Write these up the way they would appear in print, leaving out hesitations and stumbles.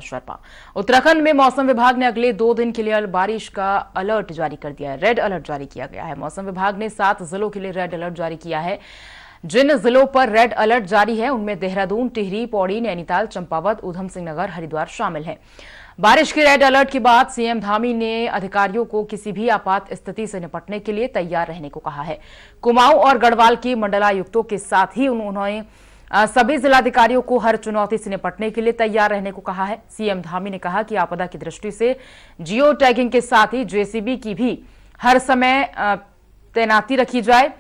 शर्मा। उत्तराखंड में मौसम विभाग ने अगले 2 दिन के लिए बारिश का अलर्ट जारी कर दिया है। रेड अलर्ट जारी किया गया है। मौसम विभाग ने 7 जिलों के लिए रेड अलर्ट जारी किया है। जिन जिलों पर रेड अलर्ट जारी है उनमें देहरादून, टिहरी, पौड़ी, नैनीताल, चंपावत, ऊधम सिंह नगर, हरिद्वार शामिल है। बारिश के रेड अलर्ट के बाद सीएम धामी ने अधिकारियों को किसी भी आपात स्थिति से निपटने के लिए तैयार रहने को कहा है। कुमाऊं और गढ़वाल की मंडलायुक्तों के साथ ही उन्होंने सभी जिलाधिकारियों को हर चुनौती से निपटने के लिए तैयार रहने को कहा है। सीएम धामी ने कहा कि आपदा की दृष्टि से जियो टैगिंग के साथ ही जेसीबी की भी हर समय तैनाती रखी जाए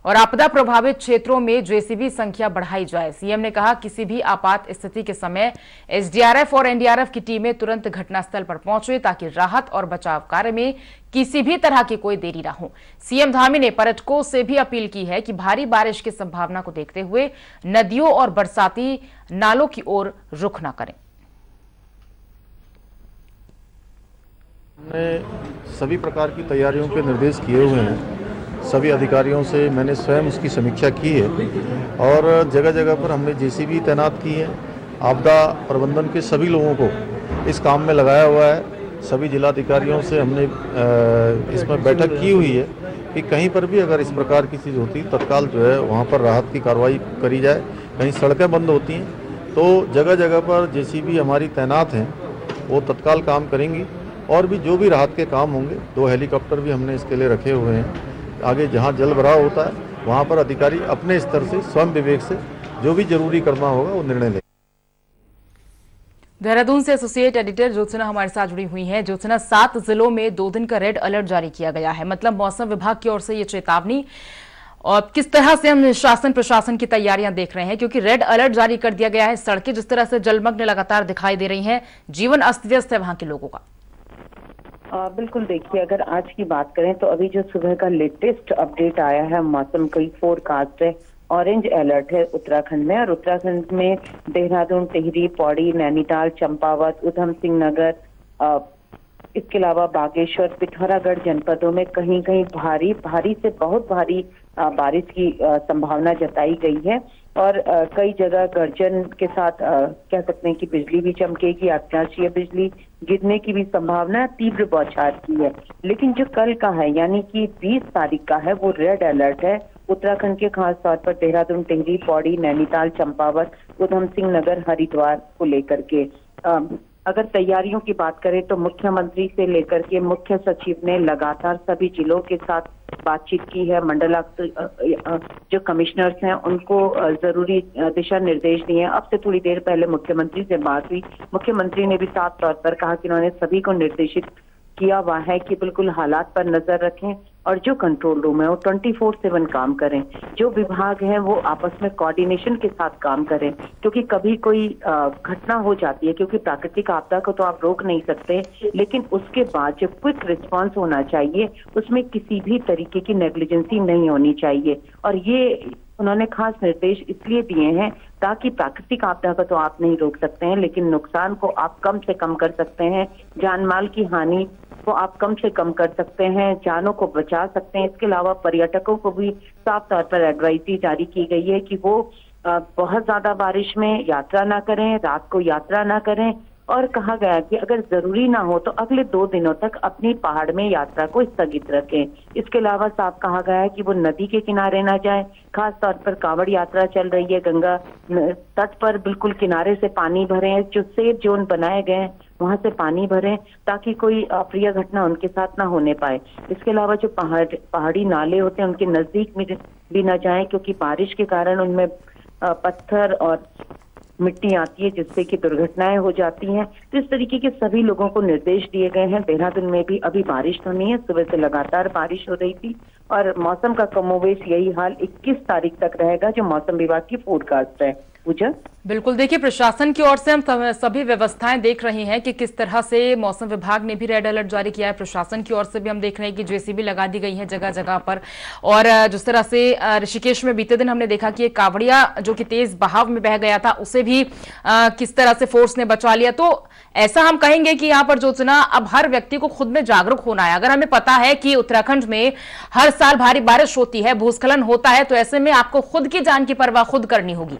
और आपदा प्रभावित क्षेत्रों में जेसीबी संख्या बढ़ाई जाए। सीएम ने कहा किसी भी आपात स्थिति के समय एसडीआरएफ और एनडीआरएफ की टीमें तुरंत घटनास्थल पर पहुंचे ताकि राहत और बचाव कार्य में किसी भी तरह की कोई देरी न हो। सीएम धामी ने पर्यटकों से भी अपील की है कि भारी बारिश की संभावना को देखते हुए नदियों और बरसाती नालों की ओर रुख न करें। हमने सभी प्रकार की तैयारियों के निर्देश किए हुए हैं। सभी अधिकारियों से मैंने स्वयं उसकी समीक्षा की है और जगह जगह पर हमने जेसीबी तैनात की है। आपदा प्रबंधन के सभी लोगों को इस काम में लगाया हुआ है। सभी जिलाधिकारियों से हमने इसमें बैठक की हुई है कि कहीं पर भी अगर इस प्रकार की चीज़ होती तत्काल जो है वहाँ पर राहत की कार्रवाई करी जाए। कहीं सड़कें बंद होती हैं तो जगह जगह पर जेसीबी हमारी तैनात हैं, वो तत्काल काम करेंगी और भी जो भी राहत के काम होंगे 2 हेलीकॉप्टर भी हमने इसके लिए रखे हुए हैं। आगे जहां जल भराव होता है वहां पर अधिकारी अपने स्तर से स्वयं विवेक से जो भी जरूरी करना होगा वो निर्णय लेंगे। देहरादून से एसोसिएट एडिटर ज्योत्सना हमारे साथ जुड़ी हुई हैं। ज्योत्सना, 7 जिलों में 2 दिन का रेड अलर्ट जारी किया गया है, मतलब मौसम विभाग की ओर से ये चेतावनी, और किस तरह से हम शासन प्रशासन की तैयारियां देख रहे हैं, क्योंकि रेड अलर्ट जारी कर दिया गया है। सड़कें जिस तरह से जलमग्न लगातार दिखाई दे रही हैं, जीवन अस्त व्यस्त है वहां के लोगों का। बिल्कुल, देखिए अगर आज की बात करें तो अभी जो सुबह का लेटेस्ट अपडेट आया है मौसम की फोरकास्ट है, ऑरेंज अलर्ट है उत्तराखंड में। और उत्तराखंड में देहरादून, टिहरी, पौड़ी, नैनीताल, चंपावत, ऊधम सिंह नगर, इसके अलावा बागेश्वर, पिथौरागढ़ जनपदों में कहीं कहीं भारी से बहुत भारी बारिश की संभावना जताई गई है। और कई जगह गर्जन के साथ कह सकते हैं कि बिजली भी चमकेगी, आकाशीय बिजली गिरने की भी संभावना, तीव्र बौछार की है। लेकिन जो कल का है यानी कि 20 तारीख का है वो रेड अलर्ट है उत्तराखंड के, खास तौर पर देहरादून, टिहरी, पौड़ी, नैनीताल, चंपावत, ऊधम सिंह नगर, हरिद्वार को लेकर के। अगर तैयारियों की बात करें तो मुख्यमंत्री से लेकर के मुख्य सचिव ने लगातार सभी जिलों के साथ बातचीत की है। मंडलायुक्त जो कमिश्नर्स हैं उनको जरूरी दिशा निर्देश दिए हैं। अब से थोड़ी देर पहले मुख्यमंत्री से बात हुई। मुख्यमंत्री ने भी साफ तौर पर कहा कि उन्होंने सभी को निर्देशित किया हुआ है कि बिल्कुल हालात पर नजर रखें और जो कंट्रोल रूम है वो 24/7 काम करें। जो विभाग हैं वो आपस में कोऑर्डिनेशन के साथ काम करें, क्योंकि कभी कोई घटना हो जाती है, क्योंकि प्राकृतिक आपदा को तो आप रोक नहीं सकते, लेकिन उसके बाद जो क्विक रिस्पांस होना चाहिए उसमें किसी भी तरीके की नेग्लिजेंसी नहीं होनी चाहिए। और ये उन्होंने खास निर्देश इसलिए दिए हैं ताकि प्राकृतिक आपदा को तो आप नहीं रोक सकते हैं, लेकिन नुकसान को आप कम से कम कर सकते हैं, जान माल की हानि को आप कम से कम कर सकते हैं, जानों को बचा सकते हैं। इसके अलावा पर्यटकों को भी साफ तौर पर एडवाइजरी जारी की गई है कि वो बहुत ज्यादा बारिश में यात्रा ना करें, रात को यात्रा ना करें, और कहा गया कि अगर जरूरी ना हो तो अगले 2 दिनों तक अपनी पहाड़ में यात्रा को स्थगित रखें। इसके अलावा साफ कहा गया है कि वो नदी के किनारे ना जाए। खास तौर पर कांवड़ यात्रा चल रही है, गंगा तट पर बिल्कुल किनारे से पानी भरें, जो सेफ जोन बनाए गए हैं वहां से पानी भरें ताकि कोई अप्रिय घटना उनके साथ ना होने पाए। इसके अलावा जो पहाड़ी नाले होते हैं उनके नजदीक में भी ना जाएं, क्योंकि बारिश के कारण उनमें पत्थर और मिट्टी आती है जिससे कि दुर्घटनाएं हो जाती हैं। तो इस तरीके के सभी लोगों को निर्देश दिए गए हैं। देहरादून में भी अभी बारिश तो नहीं है, सुबह से लगातार बारिश हो रही थी और मौसम का कमोवेश यही हाल 21 तारीख तक रहेगा जो मौसम विभाग की फोरकास्ट है। पूजा, बिल्कुल, देखिए प्रशासन की ओर से हम सभी व्यवस्थाएं देख रहे हैं कि किस तरह से मौसम विभाग ने भी रेड अलर्ट जारी किया है। प्रशासन की ओर से भी हम देख रहे हैं कि जेसीबी लगा दी गई है जगह जगह पर। और जिस तरह से ऋषिकेश में बीते दिन हमने देखा कि एक कावड़िया जो कि तेज बहाव में बह गया था उसे भी किस तरह से फोर्स ने बचा लिया। तो ऐसा हम कहेंगे कि यहाँ पर ज्योत्सना अब हर व्यक्ति को खुद में जागरूक होना है। अगर हमें पता है कि उत्तराखंड में हर साल भारी बारिश होती है, भूस्खलन होता है, तो ऐसे में आपको खुद की जान की परवाह खुद करनी होगी।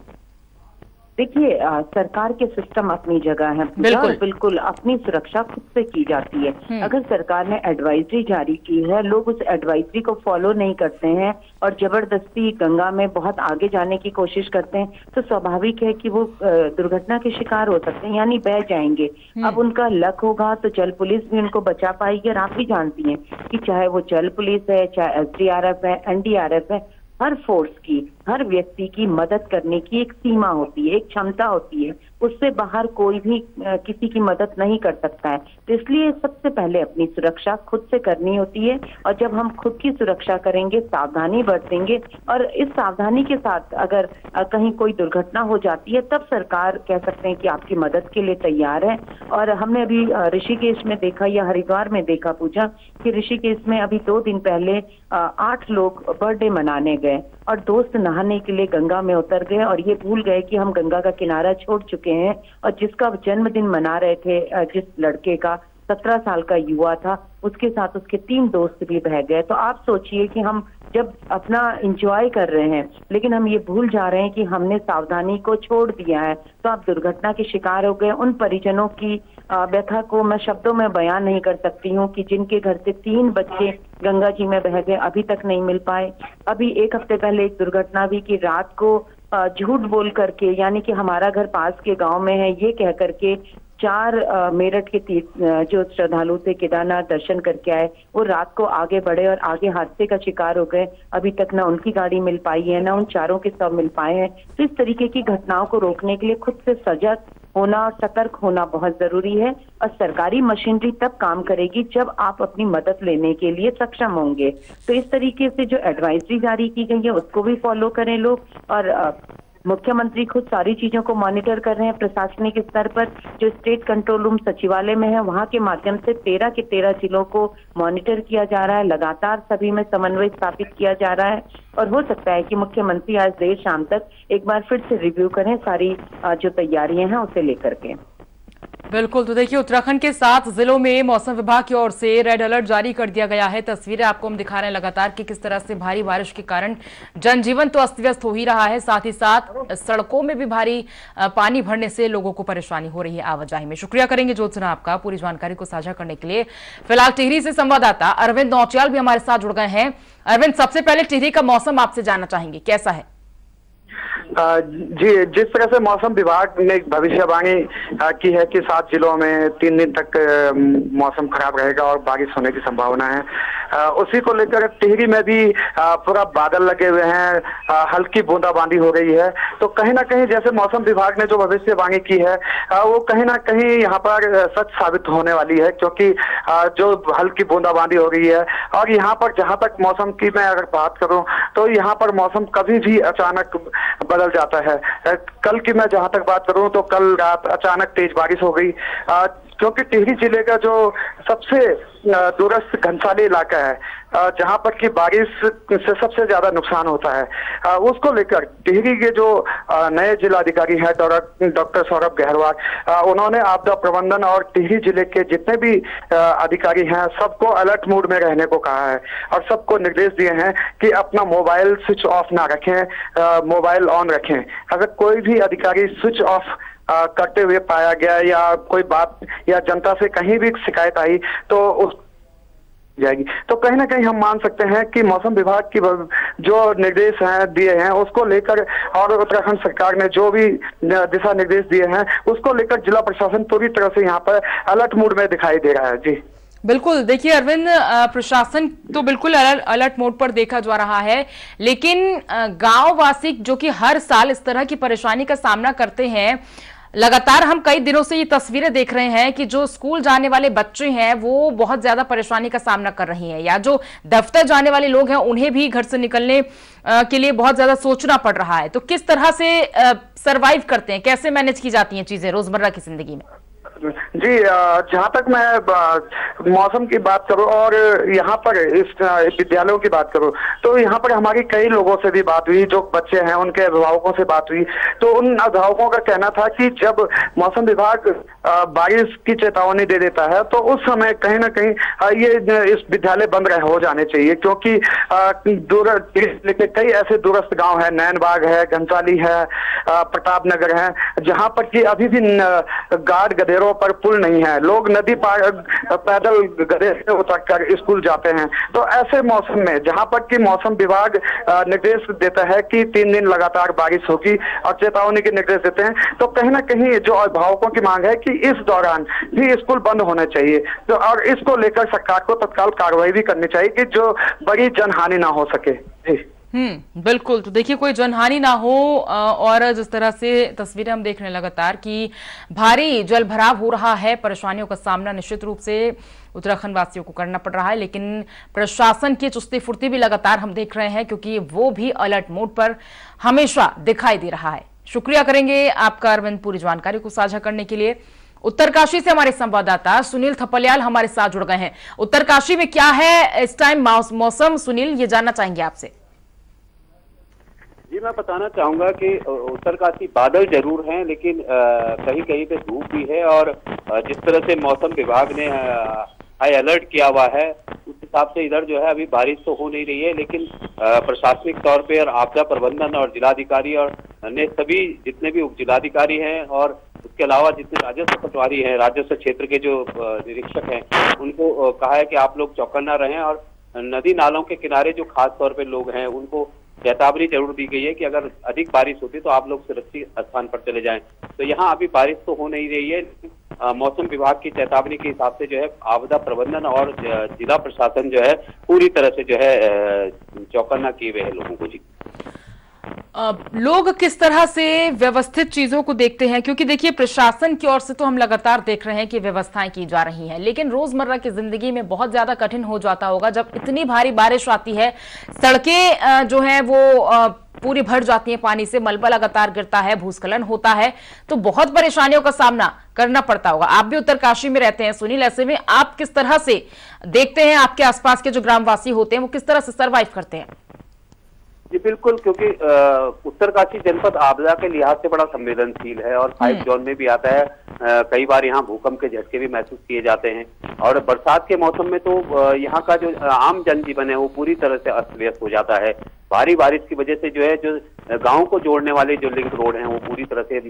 देखिए, सरकार के सिस्टम अपनी जगह है, बिल्कुल। बिल्कुल अपनी सुरक्षा खुद से की जाती है। अगर सरकार ने एडवाइजरी जारी की है, लोग उस एडवाइजरी को फॉलो नहीं करते हैं और जबरदस्ती गंगा में बहुत आगे जाने की कोशिश करते हैं, तो स्वाभाविक है कि वो दुर्घटना के शिकार हो सकते हैं, यानी बह जाएंगे। अब उनका लक होगा तो जल पुलिस भी उनको बचा पाएगी। और आप भी जानती हैं कि चाहे वो जल पुलिस है, चाहे SDRF है, NDRF है, हर फोर्स की, हर व्यक्ति की मदद करने की एक सीमा होती है, एक क्षमता होती है। उससे बाहर कोई भी किसी की मदद नहीं कर सकता है। तो इसलिए सबसे पहले अपनी सुरक्षा खुद से करनी होती है। और जब हम खुद की सुरक्षा करेंगे, सावधानी बरतेंगे और इस सावधानी के साथ अगर कहीं कोई दुर्घटना हो जाती है, तब सरकार कह सकते हैं कि आपकी मदद के लिए तैयार है। और हमने अभी ऋषिकेश में देखा या हरिद्वार में देखा पूजा, कि ऋषिकेश में अभी 2 दिन पहले 8 लोग बर्थडे मनाने गए और दोस्त नहाने के लिए गंगा में उतर गए और ये भूल गए कि हम गंगा का किनारा छोड़ चुके हैं। और जिसका जन्मदिन मना रहे थे, जिस लड़के का 17 साल का युवा था, उसके साथ उसके 3 दोस्त भी बह गए। तो आप सोचिए कि हम जब अपना एंजॉय कर रहे हैं, लेकिन हम ये भूल जा रहे हैं कि हमने सावधानी को छोड़ दिया है, तो आप दुर्घटना के शिकार हो गए। उन परिजनों की व्यथा को मैं शब्दों में बयान नहीं कर सकती हूँ कि जिनके घर से 3 बच्चे गंगा जी में बह गए, अभी तक नहीं मिल पाए। अभी 1 हफ्ते पहले एक दुर्घटना हुई कि रात को झूठ बोल करके, यानी कि हमारा घर पास के गांव में है ये कह करके 4 मेरठ के जो श्रद्धालु थे, केदारनाथ दर्शन करके आए, वो रात को आगे बढ़े और आगे हादसे का शिकार हो गए। अभी तक ना उनकी गाड़ी मिल पाई है, ना उन चारों के शव मिल पाए हैं। तो इस तरीके की घटनाओं को रोकने के लिए खुद से सजग होना और सतर्क होना बहुत जरूरी है। और सरकारी मशीनरी तब काम करेगी जब आप अपनी मदद लेने के लिए सक्षम होंगे। तो इस तरीके से जो एडवाइजरी जारी की गई है उसको भी फॉलो करें लोग। और मुख्यमंत्री खुद सारी चीजों को मॉनिटर कर रहे हैं। प्रशासनिक स्तर पर जो स्टेट कंट्रोल रूम सचिवालय में है, वहां के माध्यम से 13 के 13 जिलों को मॉनिटर किया जा रहा है। लगातार सभी में समन्वय स्थापित किया जा रहा है और हो सकता है कि मुख्यमंत्री आज देर शाम तक एक बार फिर से रिव्यू करें सारी जो तैयारियां हैं उसे लेकर के। बिल्कुल, तो देखिए उत्तराखंड के 7 जिलों में मौसम विभाग की ओर से रेड अलर्ट जारी कर दिया गया है। तस्वीरें आपको हम दिखा रहे हैं लगातार कि किस तरह से भारी बारिश के कारण जनजीवन तो अस्त व्यस्त हो ही रहा है, साथ ही साथ सड़कों में भी भारी पानी भरने से लोगों को परेशानी हो रही है आवाजाही में। शुक्रिया करेंगे ज्योत्सना आपका पूरी जानकारी को साझा करने के लिए। फिलहाल टिहरी से संवाददाता अरविंद नौटियाल भी हमारे साथ जुड़ गए हैं। अरविंद, सबसे पहले टिहरी का मौसम आपसे जानना चाहेंगे, कैसा है? जी, जिस तरह से मौसम विभाग ने भविष्यवाणी की है कि 7 जिलों में 3 दिन तक मौसम खराब रहेगा और बारिश होने की संभावना है, उसी को लेकर टिहरी में भी पूरा बादल लगे हुए हैं, हल्की बूंदाबांदी हो रही है। तो कहीं ना कहीं जैसे मौसम विभाग ने जो भविष्यवाणी की है वो कहीं ना कहीं यहाँ पर सच साबित होने वाली है, क्योंकि जो हल्की बूंदाबांदी हो रही है और यहाँ पर जहाँ तक मौसम की मैं अगर बात करूँ तो यहाँ पर मौसम कभी भी अचानक बदल जाता है। कल की मैं जहां तक बात करूं तो कल रात अचानक तेज बारिश हो गई, क्योंकि टिहरी जिले का जो सबसे दूरस्थ घनसाली इलाका है, जहां पर की बारिश से सबसे ज्यादा नुकसान होता है, उसको लेकर टिहरी के जो नए जिलाधिकारी हैं डॉक्टर सौरभ गहरवाल, उन्होंने आपदा प्रबंधन और टिहरी जिले के जितने भी अधिकारी हैं सबको अलर्ट मोड में रहने को कहा है और सबको निर्देश दिए हैं कि अपना मोबाइल स्विच ऑफ ना रखें, मोबाइल ऑन रखें। अगर कोई भी अधिकारी स्विच ऑफ करते हुए पाया गया या कोई बात या जनता से कहीं भी शिकायत आई तो उस जाएगी। तो कहीं ना कहीं हम मान सकते हैं कि मौसम विभाग की जो निर्देश हैं दिए हैं उसको लेकर और उत्तराखंड सरकार ने जो भी दिशा निर्देश दिए हैं उसको लेकर जिला प्रशासन पूरी तरह से यहाँ पर अलर्ट मोड में दिखाई दे रहा है। जी बिल्कुल, देखिए अरविंद, प्रशासन तो बिल्कुल अलर्ट मोड पर देखा जा रहा है, लेकिन गांववासी जो कि हर साल इस तरह की परेशानी का सामना करते हैं, लगातार हम कई दिनों से ये तस्वीरें देख रहे हैं कि जो स्कूल जाने वाले बच्चे हैं वो बहुत ज्यादा परेशानी का सामना कर रही हैं, या जो दफ्तर जाने वाले लोग हैं उन्हें भी घर से निकलने के लिए बहुत ज्यादा सोचना पड़ रहा है। तो किस तरह से सरवाइव करते हैं, कैसे मैनेज की जाती हैं चीजें रोजमर्रा की जिंदगी में? जी, जहाँ तक मैं मौसम की बात करूँ और यहाँ पर इस विद्यालयों की बात करूँ, तो यहाँ पर हमारी कई लोगों से भी बात हुई, जो बच्चे हैं उनके अभिभावकों से बात हुई। तो उन अभिभावकों का कहना था कि जब मौसम विभाग बारिश की चेतावनी दे देता है तो उस समय कहीं ना कहीं ये इस विद्यालय बंद हो जाने चाहिए, क्योंकि दूर लेकिन कई ऐसे दूरस्थ गांव है, नैनबाग है, घंसाली है, प्रताप नगर है, जहां पर कि अभी भी गार्ड गधेरों पर पुल नहीं है। लोग नदी पार पैदल गधे से उतरकर स्कूल जाते हैं। तो ऐसे मौसम में जहां पर कि मौसम विभाग निर्देश देता है कि 3 दिन लगातार बारिश होगी और चेतावनी के निर्देश देते हैं, तो कहीं ना कहीं जो अभिभावकों की मांग है कि इस दौरान भी स्कूल बंद होने चाहिए। तो और इसको लेकर सरकार को तत्काल कार्रवाई भी करनी चाहिए कि जो बड़ी जनहानि ना हो सके। जी बिल्कुल। तो देखिए, कोई जनहानि ना हो, और जिस तरह से तस्वीरें हम देख रहे हैं लगातार कि भारी जल भराव हो रहा है, परेशानियों का सामना निश्चित रूप से उत्तराखंड वासियों को करना पड़ रहा है, लेकिन प्रशासन की चुस्ती फुर्ती भी लगातार हम देख रहे हैं, क्योंकि वो भी अलर्ट मोड पर हमेशा दिखाई दे रहा है। शुक्रिया करेंगे आपका अरविंद, पूरी जानकारी को साझा करने के लिए। उत्तरकाशी से हमारे संवाददाता सुनील थपलियाल हमारे साथ जुड़ गए हैं। उत्तरकाशी में क्या है इस टाइम मौसम, सुनील, ये जानना चाहेंगे आपसे। जी, मैं बताना चाहूंगा कि उत्तरकाशी बादल जरूर हैं, लेकिन कहीं कहीं पे धूप भी है, और जिस तरह से मौसम विभाग ने हाई अलर्ट किया हुआ है, उस हिसाब से इधर जो है अभी बारिश तो हो नहीं रही है, लेकिन प्रशासनिक तौर पे और आपदा प्रबंधन और जिलाधिकारी और अन्य सभी जितने भी उप जिलाधिकारी हैं और उसके अलावा जितने राजस्व पटवारी हैं, राजस्व क्षेत्र के जो निरीक्षक हैं, उनको कहा है कि आप लोग चौकन्ना रहें, और नदी नालों के किनारे जो खास तौर पे लोग हैं उनको चेतावनी जरूर दी गई है कि अगर अधिक बारिश होती है तो आप लोग सुरक्षित स्थान पर चले जाएं। तो यहाँ अभी बारिश तो हो नहीं रही है। मौसम विभाग की चेतावनी के हिसाब से जो है आपदा प्रबंधन और जिला प्रशासन जो है पूरी तरह से जो है चौकन्ना किए हुए हैं लोगों को। जी, लोग किस तरह से व्यवस्थित चीजों को देखते हैं, क्योंकि देखिए प्रशासन की ओर से तो हम लगातार देख रहे हैं कि व्यवस्थाएं की जा रही हैं, लेकिन रोजमर्रा की जिंदगी में बहुत ज्यादा कठिन हो जाता होगा जब इतनी भारी बारिश आती है, सड़कें जो है वो पूरी भर जाती हैं पानी से, मलबा लगातार गिरता है, भूस्खलन होता है, तो बहुत परेशानियों का सामना करना पड़ता होगा। आप भी उत्तरकाशी में रहते हैं सुनील, ऐसे में आप किस तरह से देखते हैं, आपके आसपास के जो ग्रामवासी होते हैं वो किस तरह से सर्वाइव करते हैं? जी बिल्कुल, क्योंकि उत्तरकाशी जनपद आपदा के लिहाज से बड़ा संवेदनशील है और 5 जोन में भी आता है। कई बार यहाँ भूकंप के झटके भी महसूस किए जाते हैं, और बरसात के मौसम में तो यहाँ का जो आम जनजीवन है वो पूरी तरह से अस्त व्यस्त हो जाता है। भारी बारिश की वजह से जो है जो गाँव को जोड़ने वाले जो लिंक रोड हैं वो पूरी तरह से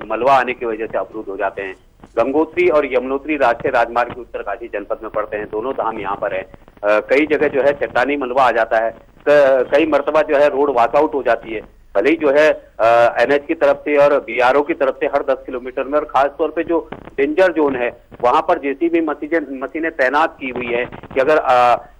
मलबा आने की वजह से अवरुद्ध हो जाते हैं। गंगोत्री और यमुनोत्री राष्ट्रीय राजमार्ग उत्तरकाशी जनपद में पड़ते हैं, दोनों धाम यहाँ पर है। कई जगह जो है चट्टानी मलबा आ जाता है, कई मर्तबा जो है रोड वॉकआउट हो जाती है, भले ही जो है एनएच की तरफ से और बीआरओ की तरफ से हर 10 किलोमीटर में, और खास तौर पे जो डेंजर जोन है वहां पर जेसीबी मशीनें तैनात की हुई है कि अगर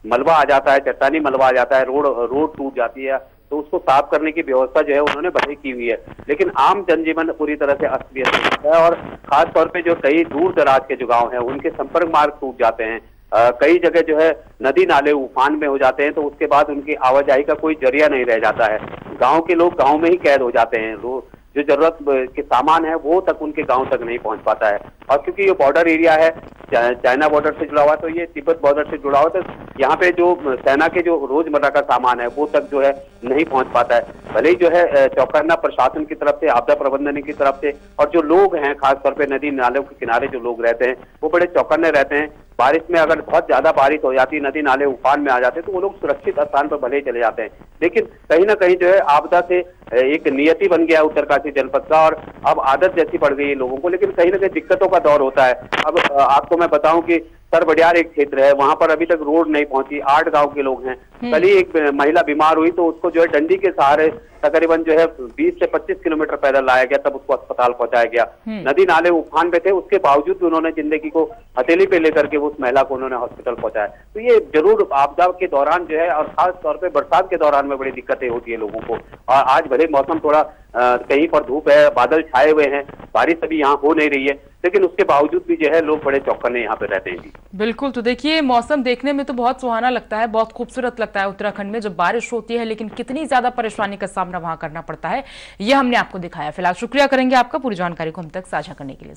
मलबा आ जाता है, चट्टानी मलबा आ जाता है, रोड टूट जाती है, तो उसको साफ करने की व्यवस्था जो है उन्होंने भले की हुई है। लेकिन आम जनजीवन पूरी तरह से अस्त व्यस्त है, और खास तौर पे जो कई दूर दराज के जो गाँव हैं उनके संपर्क मार्ग टूट जाते हैं। कई जगह जो है नदी नाले उफान में हो जाते हैं, तो उसके बाद उनकी आवाजाही का कोई जरिया नहीं रह जाता है। गांव के लोग गांव में ही कैद हो जाते हैं, जो जरूरत के सामान है वो तक उनके गांव तक नहीं पहुंच पाता है। और क्योंकि ये बॉर्डर एरिया है, चाइना बॉर्डर से जुड़ा हुआ, तो ये तिब्बत बॉर्डर से जुड़ा हुआ, तो यहाँ पे जो सेना के जो रोजमर्रा का सामान है वो तक जो है नहीं पहुंच पाता है। भले ही जो है चौकन्ना प्रशासन की तरफ से, आपदा प्रबंधन की तरफ से, और जो लोग हैं खासतौर पे नदी नालों के किनारे जो लोग रहते हैं वो बड़े चौकन्ने रहते हैं। बारिश में अगर बहुत ज्यादा बारिश हो जाती है, नदी नाले उफान में आ जाते हैं, तो वो लोग सुरक्षित स्थान पर भले ही चले जाते हैं। लेकिन कहीं ना कहीं जो है आपदा से एक नियति बन गया उत्तरकाशी जनपद का, और अब आदत जैसी पड़ गई है लोगों को। लेकिन कहीं ना कहीं दिक्कतों का दौर होता है। अब आपको मैं बताऊं कि सरबडियार एक क्षेत्र है, वहां पर अभी तक रोड नहीं पहुंची, 8 गांव के लोग हैं। कल ही एक महिला बीमार हुई तो उसको जो है डंडी के सहारे तकरीबन जो है 20 से 25 किलोमीटर पैदल लाया गया, तब उसको अस्पताल पहुंचाया गया। नदी नाले उफान पे थे, उसके बावजूद भी उन्होंने जिंदगी को हथेली पे लेकर के उस महिला को उन्होंने हॉस्पिटल पहुंचाया। तो ये जरूर आपदा के दौरान जो है, और खास तौर पे बरसात के दौरान में बड़ी दिक्कतें होती है लोगों को। और आज भले मौसम थोड़ा कहीं पर धूप है, बादल छाए हुए हैं, बारिश अभी यहाँ हो नहीं रही है, लेकिन उसके बावजूद भी जो है लोग बड़े चौकन्ने यहाँ पे रहते हैं। जी बिल्कुल। तो देखिए मौसम देखने में तो बहुत सुहाना लगता है, बहुत खूबसूरत लगता है उत्तराखंड में जब बारिश होती है, लेकिन कितनी ज्यादा परेशानी का सामना वहां करना पड़ता है ये हमने आपको दिखाया। फिलहाल शुक्रिया करेंगे आपका पूरी जानकारी को हम तक साझा करने के लिए।